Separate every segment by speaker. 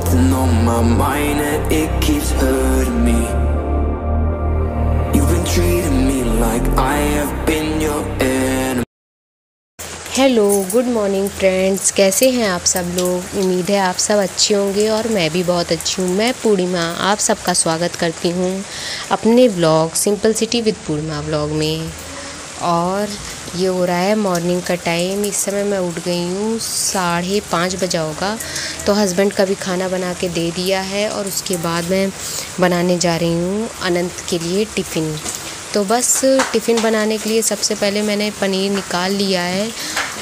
Speaker 1: something on my mind and it keeps hurting me. You've been treating me like I have been your enemy.
Speaker 2: Hello, good morning friends. कैसे हैं आप सब लोग? उम्मीद है आप सब अच्छे होंगे और मैं भी बहुत अच्छी हूँ। मैं पूर्णिमा आप सबका स्वागत करती हूँ अपने vlog simple city with Purnima vlog में। और ये हो रहा है मॉर्निंग का टाइम। इस समय मैं उठ गई हूँ, 5:30 बजा होगा। तो हस्बैंड का भी खाना बना के दे दिया है और उसके बाद मैं बनाने जा रही हूँ अनंत के लिए टिफ़िन। तो बस टिफ़िन बनाने के लिए सबसे पहले मैंने पनीर निकाल लिया है।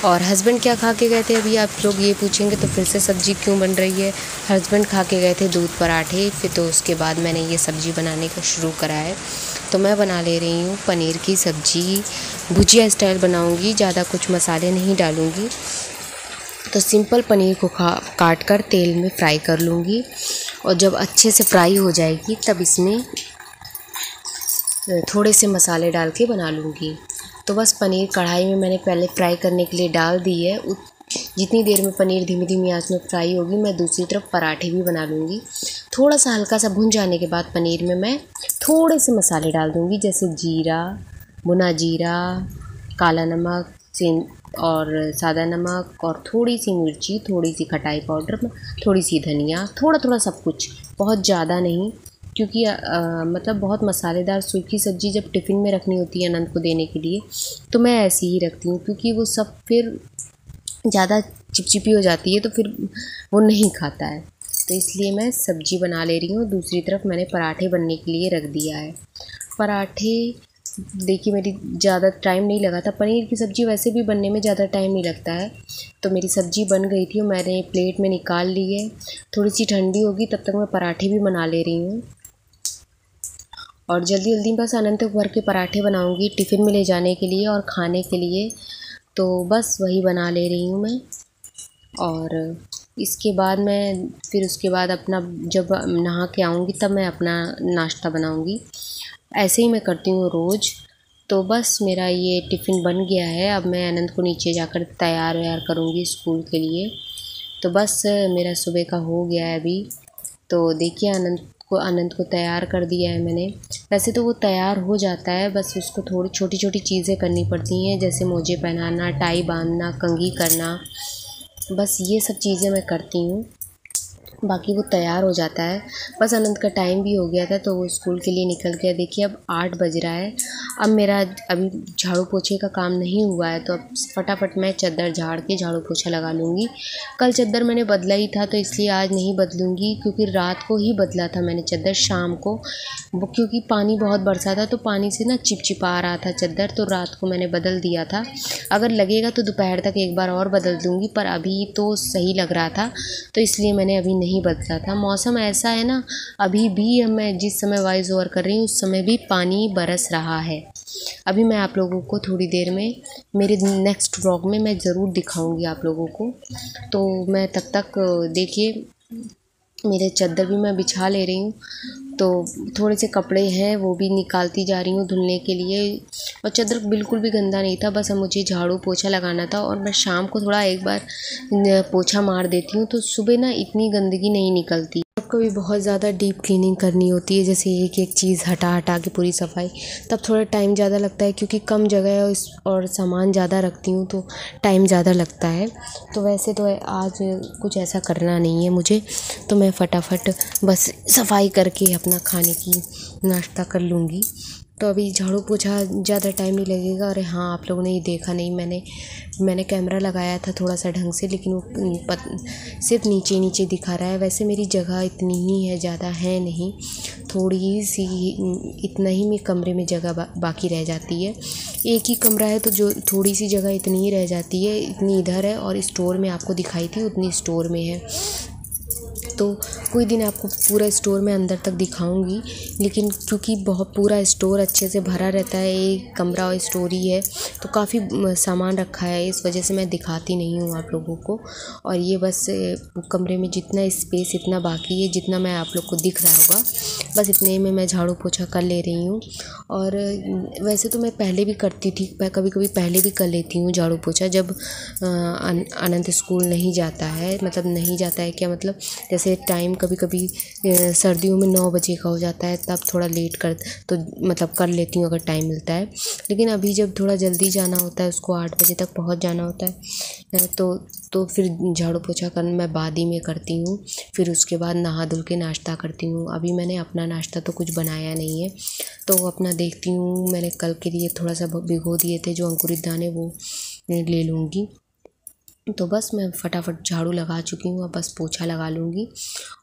Speaker 2: और हस्बैंड क्या खा के गए थे, अभी आप लोग ये पूछेंगे तो फिर से सब्ज़ी क्यों बन रही है। हस्बैंड खा के गए थे दूध पराठे, फिर तो उसके बाद मैंने ये सब्ज़ी बनाने का शुरू करा है। तो मैं बना ले रही हूँ पनीर की सब्ज़ी, भुजिया स्टाइल बनाऊँगी, ज़्यादा कुछ मसाले नहीं डालूँगी। तो सिंपल पनीर को काट कर तेल में फ्राई कर लूँगी और जब अच्छे से फ्राई हो जाएगी तब इसमें थोड़े से मसाले डाल के बना लूँगी। तो बस पनीर कढ़ाई में मैंने पहले फ्राई करने के लिए डाल दी है। जितनी देर में पनीर धीमी धीमी आंच में फ्राई होगी, मैं दूसरी तरफ पराठे भी बना लूँगी। थोड़ा सा हल्का सा भुन जाने के बाद पनीर में मैं थोड़े से मसाले डाल दूँगी, जैसे जीरा, भुना जीरा, काला नमक और सादा नमक और थोड़ी सी मिर्ची, थोड़ी सी खटाई पाउडर, थोड़ी सी धनिया, थोड़ा थोड़ा सब कुछ, बहुत ज़्यादा नहीं। क्योंकि मतलब बहुत मसालेदार सूखी सब्ज़ी जब टिफ़िन में रखनी होती है अनंत को देने के लिए, तो मैं ऐसी ही रखती हूँ, क्योंकि वो सब फिर ज़्यादा चिपचिपी हो जाती है तो फिर वो नहीं खाता है। तो इसलिए मैं सब्ज़ी बना ले रही हूँ। दूसरी तरफ मैंने पराठे बनने के लिए रख दिया है। पराठे देखिए मेरी ज़्यादा टाइम नहीं लगा था। पनीर की सब्ज़ी वैसे भी बनने में ज़्यादा टाइम नहीं लगता है। तो मेरी सब्ज़ी बन गई थी और मैंने प्लेट में निकाल ली है। थोड़ी सी ठंडी होगी तब तक मैं पराठे भी बना ले रही हूँ। और जल्दी जल्दी बस अनंत भर के पराठे बनाऊंगी टिफ़िन में ले जाने के लिए और खाने के लिए। तो बस वही बना ले रही हूँ मैं। और इसके बाद मैं फिर उसके बाद अपना जब नहा के आऊँगी तब मैं अपना नाश्ता बनाऊँगी। ऐसे ही मैं करती हूँ रोज़। तो बस मेरा ये टिफ़िन बन गया है। अब मैं अनंत को नीचे जाकर तैयार व्यार करूँगी स्कूल के लिए। तो बस मेरा सुबह का हो गया है अभी। तो देखिए अनंत को तैयार कर दिया है मैंने। वैसे तो वो तैयार हो जाता है, बस उसको थोड़ी छोटी छोटी चीज़ें करनी पड़ती हैं, जैसे मोजे पहनाना, टाई बांधना, कंघी करना, बस ये सब चीज़ें मैं करती हूँ। बाकी वो तैयार हो जाता है। बस अनंत का टाइम भी हो गया था तो वो स्कूल के लिए निकल गया। देखिए अब 8 बज रहा है। अब मेरा अभी झाड़ू पोछे का काम नहीं हुआ है, तो अब फटाफट मैं चद्दर झाड़ के झाड़ू पोछा लगा लूँगी। कल चद्दर मैंने बदला ही था तो इसलिए आज नहीं बदलूँगी, क्योंकि रात को ही बदला था मैंने चद्दर शाम को। क्योंकि पानी बहुत बरसा था तो पानी से ना चिपचिपा रहा था चद्दर, तो रात को मैंने बदल दिया था। अगर लगेगा तो दोपहर तक एक बार और बदल दूँगी, पर अभी तो सही लग रहा था तो इसलिए मैंने अभी नहीं बदला था। मौसम ऐसा है ना, अभी भी मैं जिस समय वॉइस ओवर कर रही हूँ उस समय भी पानी बरस रहा है। अभी मैं आप लोगों को थोड़ी देर में मेरे नेक्स्ट व्लॉग में मैं ज़रूर दिखाऊंगी आप लोगों को। तो मैं तब तक देखिए मेरे चद्दर भी मैं बिछा ले रही हूँ। तो थोड़े से कपड़े हैं वो भी निकालती जा रही हूँ धुलने के लिए। और चद्दर बिल्कुल भी गंदा नहीं था, बस अब मुझे झाड़ू पोछा लगाना था। और मैं शाम को थोड़ा एक बार पोछा मार देती हूँ तो सुबह ना इतनी गंदगी नहीं निकलती। कभी बहुत ज़्यादा डीप क्लीनिंग करनी होती है, जैसे एक एक चीज़ हटा के पूरी सफाई, तब थोड़ा टाइम ज़्यादा लगता है, क्योंकि कम जगह है और सामान ज़्यादा रखती हूँ तो टाइम ज़्यादा लगता है। तो वैसे तो आज कुछ ऐसा करना नहीं है मुझे, तो मैं फटाफट बस सफाई करके अपना खाने की नाश्ता कर लूँगी। तो अभी झाड़ू पोछा ज़्यादा टाइम नहीं लगेगा। अरे हाँ, आप लोगों ने ये देखा नहीं, मैंने कैमरा लगाया था थोड़ा सा ढंग से, लेकिन वो सिर्फ नीचे नीचे दिखा रहा है। वैसे मेरी जगह इतनी ही है, ज़्यादा है नहीं, थोड़ी सी इतना ही में कमरे में जगह बाकी रह जाती है। एक ही कमरा है तो जो थोड़ी सी जगह इतनी ही रह जाती है, इतनी इधर है और स्टोर में आपको दिखाई थी उतनी स्टोर में है। तो कोई दिन आपको पूरा स्टोर में अंदर तक दिखाऊंगी, लेकिन क्योंकि बहुत पूरा स्टोर अच्छे से भरा रहता है, एक कमरा और स्टोर ही है तो काफ़ी सामान रखा है, इस वजह से मैं दिखाती नहीं हूँ आप लोगों को। और ये बस कमरे में जितना स्पेस इतना बाकी है, जितना मैं आप लोग को दिख रहा होगा, बस इतने में मैं झाड़ू पोछा कर ले रही हूँ। और वैसे तो मैं पहले भी करती थी, कभी कभी पहले भी कर लेती हूँ झाड़ू पोछा, जब अनंत स्कूल नहीं जाता है, मतलब नहीं जाता है क्या मतलब, जैसे जैसे टाइम कभी कभी सर्दियों में 9 बजे का हो जाता है, तब थोड़ा लेट कर तो मतलब कर लेती हूँ अगर टाइम मिलता है। लेकिन अभी जब थोड़ा जल्दी जाना होता है, उसको 8 बजे तक पहुँच जाना होता है, तो फिर झाड़ू पोछा कर मैं बाद ही में करती हूँ। फिर उसके बाद नहा धुल के नाश्ता करती हूँ। अभी मैंने अपना नाश्ता तो कुछ बनाया नहीं है, तो अपना देखती हूँ। मैंने कल के लिए थोड़ा सा भिगो दिए थे जो अंकुरित दाने, वो ले लूँगी। तो बस मैं फटाफट झाड़ू लगा चुकी हूँ, अब बस पोछा लगा लूँगी।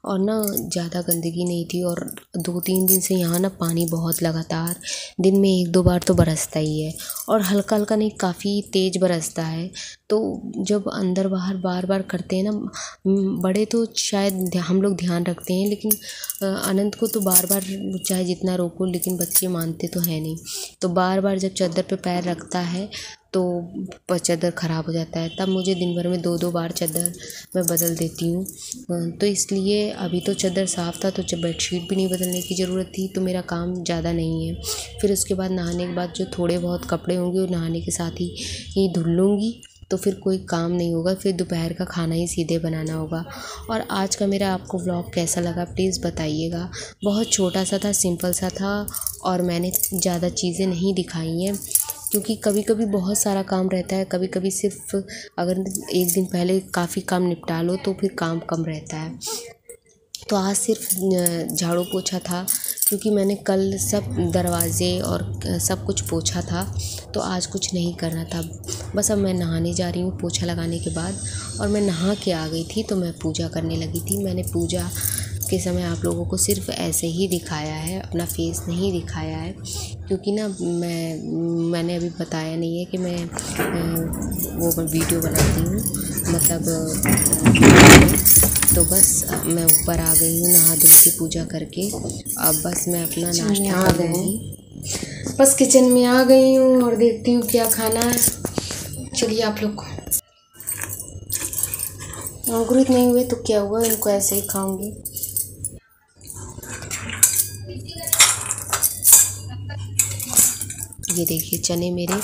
Speaker 2: और ना ज़्यादा गंदगी नहीं थी, और 2-3 दिन से यहाँ ना पानी बहुत लगातार दिन में 1-2 बार तो बरसता ही है, और हल्का हल्का नहीं, काफ़ी तेज़ बरसता है। तो जब अंदर बाहर बार बार करते हैं ना, बड़े तो शायद हम लोग ध्यान रखते हैं, लेकिन अनंत को तो बार बार चाहे जितना रोको, लेकिन बच्चे मानते तो है नहीं। तो बार बार जब चादर पे पैर रखता है तो चादर ख़राब हो जाता है, तब मुझे दिन भर में 2-2 बार चादर मैं बदल देती हूँ। तो इसलिए अभी तो चादर साफ़ था, तो बेडशीट भी नहीं बदलने की ज़रूरत थी, तो मेरा काम ज़्यादा नहीं है। फिर उसके बाद नहाने के बाद जो थोड़े बहुत कपड़े होंगे वो नहाने के साथ ही धुल लूँगी, तो फिर कोई काम नहीं होगा। फिर दोपहर का खाना ही सीधे बनाना होगा। और आज का मेरा आपको व्लॉग कैसा लगा प्लीज़ बताइएगा। बहुत छोटा सा था, सिंपल सा था, और मैंने ज़्यादा चीज़ें नहीं दिखाई हैं, क्योंकि कभी कभी बहुत सारा काम रहता है, कभी कभी सिर्फ अगर एक दिन पहले काफ़ी काम निपटा लो तो फिर काम कम रहता है। तो आज सिर्फ झाड़ू पोछा था, क्योंकि मैंने कल सब दरवाज़े और सब कुछ पोछा था, तो आज कुछ नहीं करना था। बस अब मैं नहाने जा रही हूँ पोछा लगाने के बाद, और मैं नहा के आ गई थी तो मैं पूजा करने लगी थी। मैंने पूजा के समय आप लोगों को सिर्फ ऐसे ही दिखाया है, अपना फेस नहीं दिखाया है, क्योंकि ना मैंने अभी बताया नहीं है कि मैं वो वीडियो बनाती हूँ, मतलब तो बस मैं ऊपर आ गई हूँ नहा धुल के पूजा करके। अब बस मैं अपना नाश्ता कर लूँगी। बस किचन में आ गई हूँ और देखती हूँ क्या खाना है। चलिए आप लोग को। अंकुरित नहीं हुए तो क्या हुआ, इनको ऐसे ही खाऊंगी। ये देखिए चने मेरे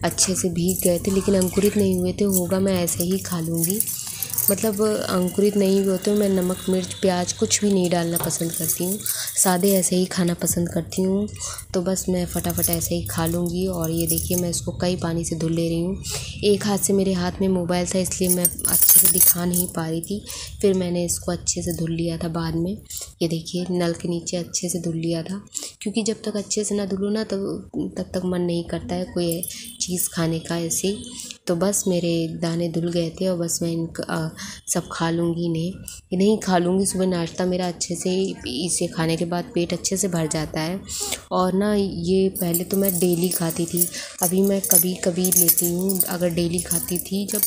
Speaker 2: अच्छे से भीग गए थे, लेकिन अंकुरित नहीं हुए थे। होगा मैं ऐसे ही खा लूँगी, मतलब अंकुरित नहीं हुए तो मैं नमक मिर्च प्याज कुछ भी नहीं डालना पसंद करती हूँ, सादे ऐसे ही खाना पसंद करती हूँ। तो बस मैं फटाफट ऐसे ही खा लूँगी। और ये देखिए मैं इसको कई पानी से धुल ले रही हूँ। एक हाथ से मेरे हाथ में मोबाइल था, इसलिए मैं अच्छे से दिखा नहीं पा रही थी, फिर मैंने इसको अच्छे से धुल लिया था बाद में। ये देखिए नल के नीचे अच्छे से धुल लिया था, क्योंकि जब तक अच्छे से ना धुलो ना तब तक मन नहीं करता है कोई चीज़ खाने का ऐसे। तो बस मेरे दाने धुल गए थे, और बस मैं इनका सब खा लूँगी। इन्हें खा लूँगी। सुबह नाश्ता मेरा अच्छे से, इसे खाने के बाद पेट अच्छे से भर जाता है। और ना ये पहले तो मैं डेली खाती थी, अभी मैं कभी कभी लेती हूँ। अगर डेली खाती थी जब,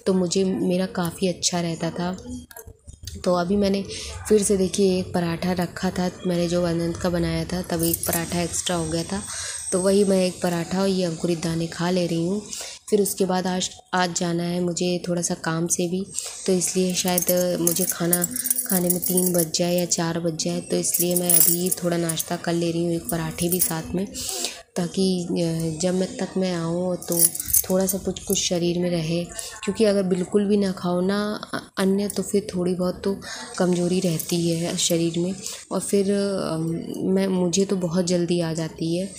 Speaker 2: तो मेरा काफ़ी अच्छा रहता था। तो अभी मैंने फिर से देखिए एक पराठा रखा था मैंने जो अनंत का बनाया था, तब एक पराठा एक्स्ट्रा हो गया था, तो वही मैं एक पराठा और ये अंकुरित दाने खा ले रही हूँ। फिर उसके बाद आज जाना है मुझे थोड़ा सा काम से भी, तो इसलिए शायद मुझे खाना खाने में 3 बज जाए या 4 बज जाए, तो इसलिए मैं अभी थोड़ा नाश्ता कर ले रही हूँ, एक पराठे भी साथ में, ताकि जब मैं आऊँ तो थोड़ा सा कुछ शरीर में रहे। क्योंकि अगर बिल्कुल भी ना खाओ ना अन्य, तो फिर थोड़ी बहुत तो कमज़ोरी रहती है शरीर में, और फिर मुझे तो बहुत जल्दी आ जाती है।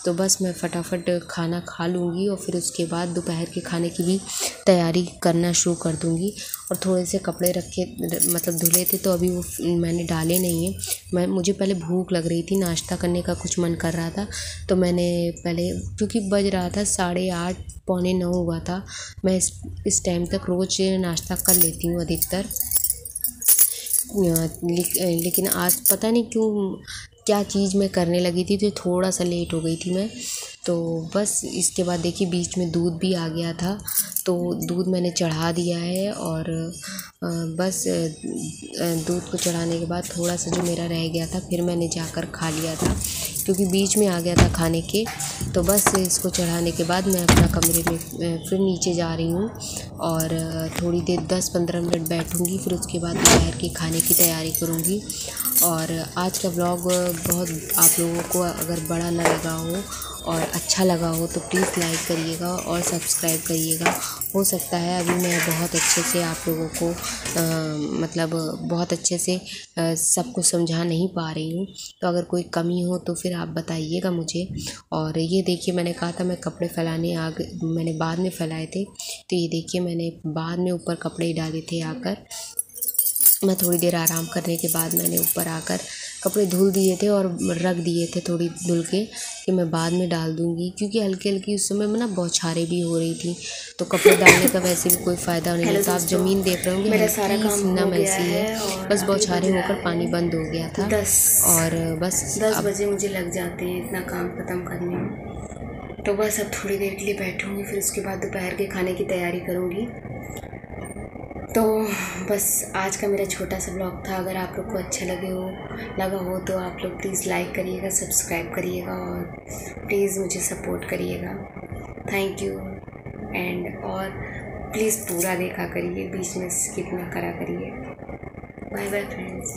Speaker 2: तो बस मैं फटाफट खाना खा लूँगी, और फिर उसके बाद दोपहर के खाने की भी तैयारी करना शुरू कर दूँगी। और थोड़े से कपड़े रखे, मतलब धुले थे, तो अभी वो मैंने डाले नहीं हैं। मुझे पहले भूख लग रही थी, नाश्ता करने का कुछ मन कर रहा था, तो मैंने पहले, क्योंकि बज रहा था 8:30 पौने 9 हुआ था। मैं इस टाइम तक रोज़ नाश्ता कर लेती हूँ अधिकतर, लेकिन आज पता नहीं क्यों क्या चीज़ मैं करने लगी थी, तो थोड़ा सा लेट हो गई थी मैं। तो बस इसके बाद देखिए बीच में दूध भी आ गया था, तो दूध मैंने चढ़ा दिया है। और बस दूध को चढ़ाने के बाद थोड़ा सा जो मेरा रह गया था, फिर मैंने जाकर खा लिया था, क्योंकि बीच में आ गया था खाने के। तो बस इसको चढ़ाने के बाद मैं अपना कमरे में फिर नीचे जा रही हूँ, और थोड़ी देर 10-15 मिनट बैठूँगी, फिर उसके बाद दोपहर के खाने की तैयारी करूँगी। और आज का व्लॉग बहुत आप लोगों को अगर बड़ा ना लगा हो और अच्छा लगा हो तो प्लीज़ लाइक करिएगा और सब्सक्राइब करिएगा। हो सकता है अभी मैं बहुत अच्छे से आप लोगों को मतलब बहुत अच्छे से सब कुछ समझा नहीं पा रही हूँ, तो अगर कोई कमी हो तो फिर आप बताइएगा मुझे। और ये देखिए, मैंने कहा था मैं कपड़े फैलाने मैंने बाद में फैलाए थे, तो ये देखिए मैंने बाद में ऊपर कपड़े डाले थे। आकर मैं थोड़ी देर आराम करने के बाद मैंने ऊपर आकर कपड़े धुल दिए थे और रख दिए थे थोड़ी धुल के कि मैं बाद में डाल दूँगी, क्योंकि हल्की हल्की उस समय में ना बौछारें भी हो रही थी, तो कपड़े डालने का वैसे भी कोई फ़ायदा नहीं है। तो आप ज़मीन देख रहे होंगे हल्की सी नम ऐसी है, बस बौछारें होकर पानी बंद हो गया था। और बस
Speaker 3: 10 बजे मुझे लग जाते हैं इतना काम ख़त्म करने में। तो बस अब थोड़ी देर के लिए बैठूँगी, फिर उसके बाद दोपहर के खाने की तैयारी करूँगी। तो बस आज का मेरा छोटा सा ब्लॉग था। अगर आप लोग को अच्छा लगा हो तो आप लोग प्लीज़ लाइक करिएगा, सब्सक्राइब करिएगा और प्लीज़ मुझे सपोर्ट करिएगा। Thank you. एंड और प्लीज़ पूरा देखा करिए, बीच में स्किप ना करा करिए। Bye bye friends.